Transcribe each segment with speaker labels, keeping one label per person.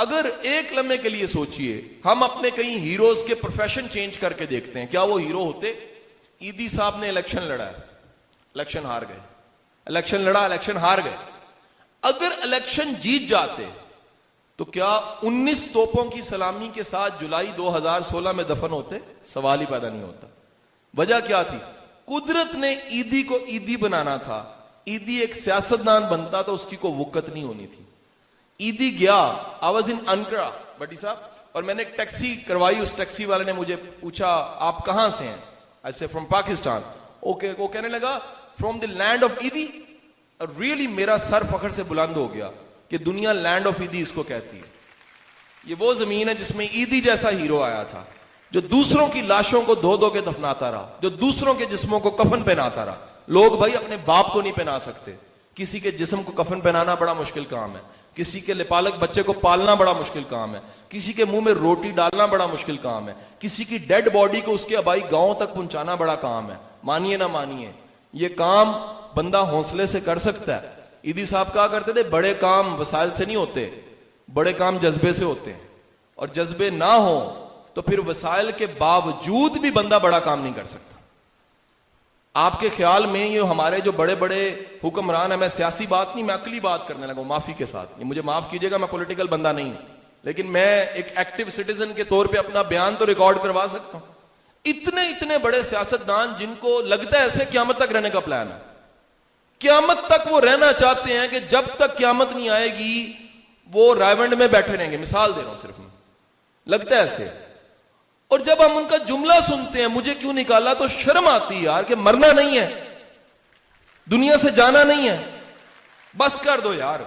Speaker 1: अगर एक लम्हे के लिए सोचिए, हम अपने कई हीरोज के प्रोफेशन चेंज करके देखते हैं, क्या वो हीरो होते? ईदी साहब ने इलेक्शन लड़ा है, इलेक्शन हार गए, इलेक्शन लड़ा, इलेक्शन हार गए। अगर इलेक्शन जीत जाते तो क्या 19 तोपों की सलामी के साथ जुलाई 2016 में दफन होते? सवाल ही पैदा नहीं होता। वजह क्या थी? कुदरत ने ईदी को ईदी बनाना था। ईदी एक सियासतदान बनता तो उसकी कोई वुकत नहीं होनी थी। ईदी गया, आई वाज इन अंकरा बटी साहब, और मैंने एक टैक्सी करवाई। उस टैक्सी वाले ने मुझे पूछा आप कहां से हैं? आई से फ्रॉम पाकिस्तान। ओके, वो कहने लगा फ्रॉम द लैंड ऑफ ईदी। रियली मेरा सर फखर से बुलंद हो गया कि दुनिया लैंड ऑफ ईदी इसको कहती है। ये वो जमीन है जिसमें ईदी जैसा हीरो आया था, जो दूसरों की लाशों को धो धो के दफनाता रहा, जो दूसरों के जिस्मों को कफन पहनाता रहा। लोग भाई अपने बाप को नहीं पहना सकते, किसी के जिस्म को कफन पहनाना बड़ा मुश्किल काम है, किसी के लिपालक बच्चे को पालना बड़ा मुश्किल काम है, किसी के मुंह में रोटी डालना बड़ा मुश्किल काम है, किसी की डेड बॉडी को उसके आबाई गांव तक पहुंचाना बड़ा काम है। मानिए ना मानिए, ये काम बंदा हौसले से कर सकता है। ईदी साहब कहा करते थे बड़े काम वसाइल से नहीं होते, बड़े काम जज्बे से होते हैं, और जज्बे ना हो तो फिर वसाइल के बावजूद भी बंदा बड़ा काम नहीं कर सकता। आपके ख्याल में ये हमारे जो बड़े बड़े हुक्मरान है, मैं सियासी बात नहीं, मैं अकली बात करने लगा माफी के साथ, ये मुझे माफ कीजिएगा, मैं पॉलिटिकल बंदा नहीं, लेकिन मैं एक एक्टिव सिटीजन के तौर पे अपना बयान तो रिकॉर्ड करवा सकता हूं। इतने इतने बड़े सियासतदान जिनको लगता है ऐसे क़यामत तक रहने का प्लान है, क़यामत तक वो रहना चाहते हैं कि जब तक क़यामत नहीं आएगी वो रायवंड में बैठे रहेंगे। मिसाल दे रहा हूं सिर्फ, लगता है ऐसे। और जब हम उनका जुमला सुनते हैं मुझे क्यों निकाला, तो शर्म आती है यार कि मरना नहीं है, दुनिया से जाना नहीं है, बस कर दो यार,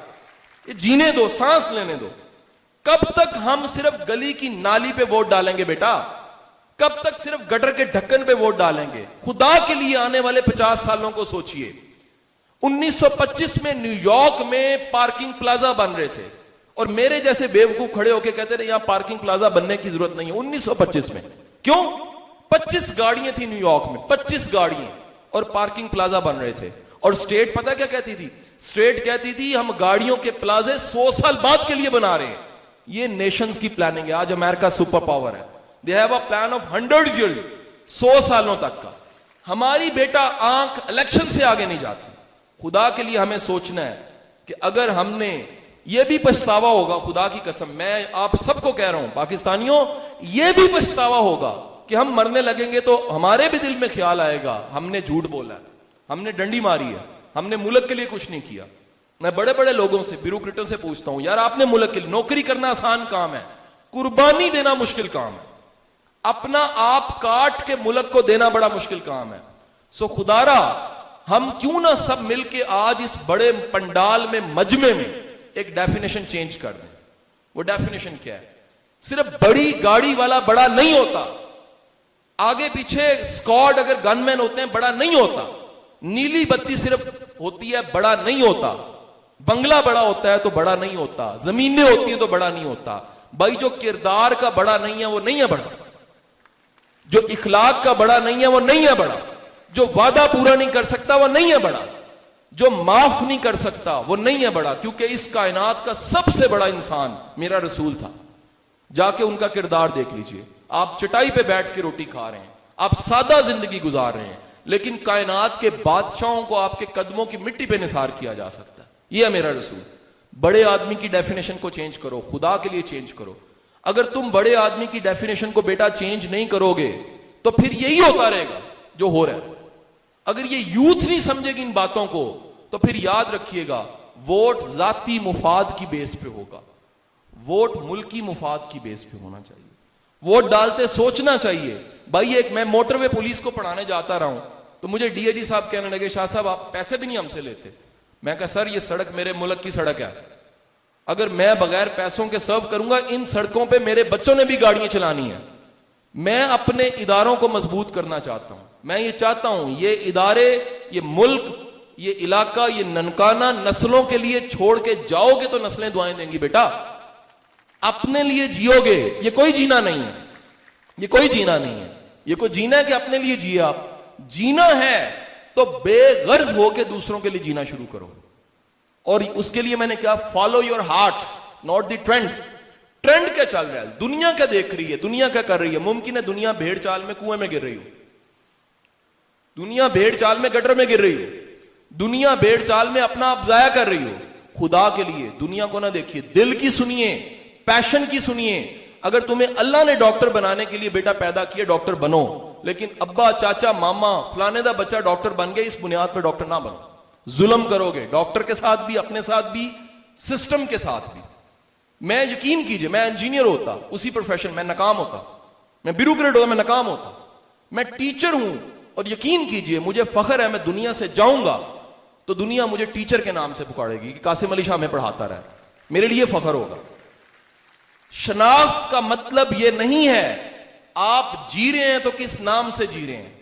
Speaker 1: ये जीने दो, सांस लेने दो। कब तक हम सिर्फ गली की नाली पे वोट डालेंगे बेटा? कब तक सिर्फ गटर के ढक्कन पे वोट डालेंगे? खुदा के लिए आने वाले 50 सालों को सोचिए। 1925 में न्यूयॉर्क में पार्किंग प्लाजा बन रहे थे और मेरे जैसे बेवकूफ खड़े होके कहते थे यहां पार्किंग प्लाजा बनने की जरूरत नहीं है। 1925 में क्यों? 25 गाड़ियां थी न्यूयॉर्क में, 25 गाड़ियां, और पार्किंग प्लाजा बन रहे थे। और स्टेट पता क्या कहती थी? स्टेट कहती थी हम गाड़ियों के प्लाजे 100 साल बाद के लिए बना रहे हैं। ये नेशंस की प्लानिंग है। आज अमेरिका सुपर पावर है, they have a plan of 100 years, 100 सालों तक का। हमारी बेटा आंख इलेक्शन से आगे नहीं जाती। खुदा के लिए हमें सोचना है कि अगर हमने, यह भी पछतावा होगा, खुदा की कसम मैं आप सबको कह रहा हूं पाकिस्तानियों, यह भी पछतावा होगा कि हम मरने लगेंगे तो हमारे भी दिल में ख्याल आएगा हमने झूठ बोला है, हमने डंडी मारी है, हमने मुल्क के लिए कुछ नहीं किया। मैं बड़े बड़े लोगों से, ब्यूरोक्रेटों से पूछता हूं, यार आपने मुल्क के लिए, नौकरी करना आसान काम है, कुर्बानी देना मुश्किल काम है, अपना आप काट के मुल्क को देना बड़ा मुश्किल काम है। सो खुदारा हम क्यों ना सब मिलके आज इस बड़े पंडाल में, मजमे में एक डेफिनेशन चेंज कर दें। वो डेफिनेशन क्या है? सिर्फ बड़ी गाड़ी वाला बड़ा नहीं होता, आगे पीछे स्क्वाड अगर गनमैन होते हैं बड़ा नहीं होता, नीली बत्ती सिर्फ होती है बड़ा नहीं होता, बंगला बड़ा होता है तो बड़ा नहीं होता, जमीनें होती हैं तो बड़ा नहीं होता। भाई जो किरदार का बड़ा नहीं है वो नहीं है बड़ा, जो इखलाक का बड़ा नहीं है वो नहीं है बड़ा, जो वादा पूरा नहीं कर सकता वो नहीं है बड़ा, जो माफ नहीं कर सकता वो नहीं है बड़ा। क्योंकि इस कायनात का सबसे बड़ा इंसान मेरा रसूल था। जाके उनका किरदार देख लीजिए। आप चटाई पे बैठ के रोटी खा रहे हैं, आप सादा जिंदगी गुजार रहे हैं, लेकिन कायनात के बादशाहों को आपके कदमों की मिट्टी पे निसार किया जा सकता है। यह है मेरा रसूल। बड़े आदमी की डेफिनेशन को चेंज करो, खुदा के लिए चेंज करो। अगर तुम बड़े आदमी की डेफिनेशन को बेटा चेंज नहीं करोगे तो फिर यही होता रहेगा जो हो रहा है। अगर ये यूथ नहीं समझेगी इन बातों को तो फिर याद रखिएगा, वोट जाती मुफाद की बेस पे होगा, वोट मुल्की मुफाद की बेस पे होना चाहिए। वोट डालते सोचना चाहिए। भाई एक मैं मोटरवे पुलिस को पढ़ाने जाता रहा हूं तो मुझे डीआईजी साहब कहने लगे, शाह साहब आप पैसे भी नहीं हमसे लेते। मैं कहा सर ये सड़क मेरे मुल्क की सड़क है, अगर मैं बगैर पैसों के सर्व करूंगा, इन सड़कों पे मेरे बच्चों ने भी गाड़ियां चलानी है। मैं अपने इदारों को मजबूत करना चाहता हूं। मैं ये चाहता हूं ये इदारे, ये मुल्क, ये इलाका, ये ननकाना नस्लों के लिए छोड़ के जाओगे तो नस्लें दुआएं देंगी बेटा। अपने लिए जियोगे, ये कोई जीना नहीं है, ये कोई जीना नहीं है। ये कोई जीना है कि अपने लिए जिए आप? जीना है तो बेगर्ज होके दूसरों के लिए जीना शुरू करो। और उसके लिए मैंने कहा follow your heart not the trends. Trend क्या चल रहा है, दुनिया क्या देख रही है, दुनिया क्या कर रही है। मुमकिन है दुनिया भेड़ चाल में कुएं में गिर रही हो, दुनिया भेड़ चाल में गटर में गिर रही हो, दुनिया भेड़ चाल में अपना आप जाया कर रही हो। खुदा के लिए दुनिया को ना देखिए, दिल की सुनिए, पैशन की सुनिए। अगर तुम्हें अल्लाह ने डॉक्टर बनाने के लिए बेटा पैदा किया, डॉक्टर बनो, लेकिन अब्बा चाचा मामा फलाने दा बच्चा डॉक्टर बन गया, इस बुनियाद पर डॉक्टर ना बनो। जुल्म करोगे डॉक्टर के साथ भी, अपने साथ भी, सिस्टम के साथ भी। मैं यकीन कीजिए, मैं इंजीनियर होता उसी प्रोफेशन में नाकाम होता, मैं ब्यूरोक्रेट होता मैं नाकाम होता, मैं टीचर हूं और यकीन कीजिए मुझे फख्र है, मैं दुनिया से जाऊंगा तो दुनिया मुझे टीचर के नाम से पुकारेगी कि कासिम अली शाह में पढ़ाता रहा, मेरे लिए फख्र होगा। शनाख्त का मतलब यह नहीं है आप जी रहे हैं तो किस नाम से जी रहे हैं।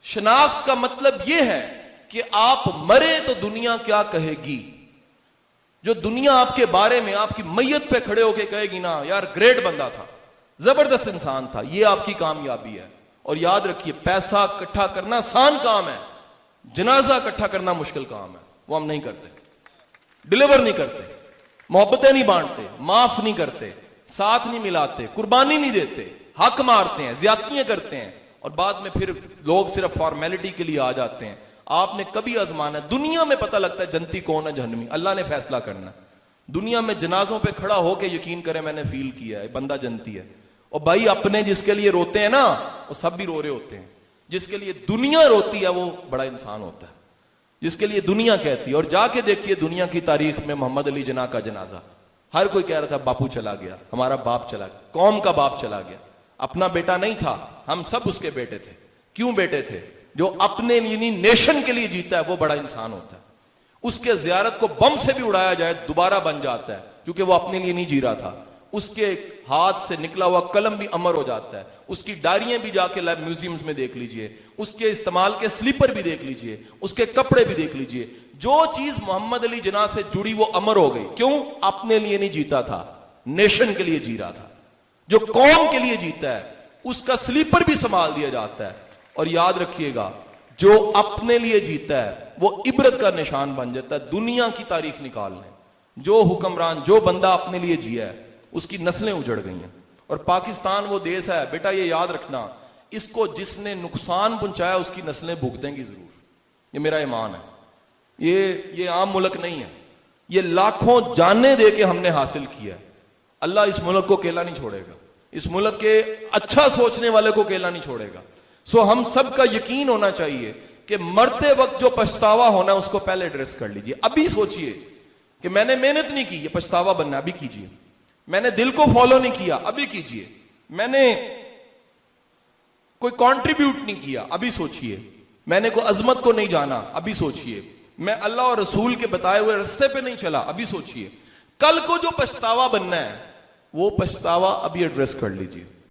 Speaker 1: शनाख्त का मतलब यह है कि आप मरे तो दुनिया क्या कहेगी। जो दुनिया आपके बारे में आपकी मैयत पे खड़े होके कहेगी ना, यार ग्रेट बंदा था, जबरदस्त इंसान था, ये आपकी कामयाबी है। और याद रखिए, पैसा इकट्ठा करना आसान काम है, जनाजा इकट्ठा करना मुश्किल काम है। वो हम नहीं करते, डिलीवर नहीं करते, मोहब्बतें नहीं बांटते, माफ नहीं करते, साथ नहीं मिलाते, कुर्बानी नहीं देते, हक मारते हैं, ज्यादतियां करते हैं और बाद में फिर लोग सिर्फ फॉर्मेलिटी के लिए आ जाते हैं। आपने कभी आजमाना, दुनिया में पता लगता है जनती कौन है जहन्नमी, अल्लाह ने फैसला करना। दुनिया में जनाजों पे खड़ा होकर यकीन करें मैंने फील किया है बंदा जनती है। और भाई अपने जिसके लिए रोते हैं ना, वो सब भी रो रहे होते हैं। जिसके लिए दुनिया रोती है वो बड़ा इंसान होता है, जिसके लिए दुनिया कहती है। और जाके देखिए दुनिया की तारीख में मोहम्मद अली जिन्ना का जनाजा, हर कोई कह रहा था बापू चला गया, हमारा बाप चला गया, कौम का बाप चला गया। अपना बेटा नहीं था, हम सब उसके बेटे थे। क्यों बेटे थे? जो अपने यानी नेशन के लिए जीता है वो बड़ा इंसान होता है। उसके जियारत को बम से भी उड़ाया जाए दोबारा बन जाता है, क्योंकि वो अपने लिए नहीं जी रहा था। उसके हाथ से निकला हुआ कलम भी अमर हो जाता है। उसकी डायरियां भी जाके म्यूजियम्स में देख लीजिए, उसके इस्तेमाल के स्लीपर भी देख लीजिए, उसके कपड़े भी देख लीजिए। जो चीज मोहम्मद अली जिन्ना से जुड़ी वो अमर हो गई। क्यों? अपने लिए नहीं जीता था, नेशन के लिए जी रहा था। जो कौम के लिए जीता है उसका स्लीपर भी संभाल दिया जाता है। और याद रखिएगा, जो अपने लिए जीता है वो इबरत का निशान बन जाता है। दुनिया की तारीख निकाल लें, जो हुक्मरान, जो बंदा अपने लिए जिया है उसकी नस्लें उजड़ गई हैं। और पाकिस्तान वो देश है बेटा, ये याद रखना, इसको जिसने नुकसान पहुंचाया उसकी नस्लें भुगतेंगी जरूर, ये मेरा ईमान है। ये आम मुल्क नहीं है, ये लाखों जानें दे के हमने हासिल किया है। अल्लाह इस मुल्क को अकेला नहीं छोड़ेगा, इस मुल्क के अच्छा सोचने वाले को अकेला नहीं छोड़ेगा। सो हम सब का यकीन होना चाहिए कि मरते वक्त जो पछतावा होना उसको पहले एड्रेस कर लीजिए। अभी सोचिए कि मैंने मेहनत नहीं की, ये पछतावा बनना, अभी कीजिए। मैंने दिल को फॉलो नहीं किया, अभी कीजिए। मैंने कोई कंट्रीब्यूट नहीं किया, अभी सोचिए। मैंने कोई अजमत को नहीं जाना, अभी सोचिए। मैं अल्लाह और रसूल के बताए हुए रास्ते पे नहीं चला, अभी सोचिए। कल को जो पछतावा बनना है वो पछतावा अभी एड्रेस कर लीजिए।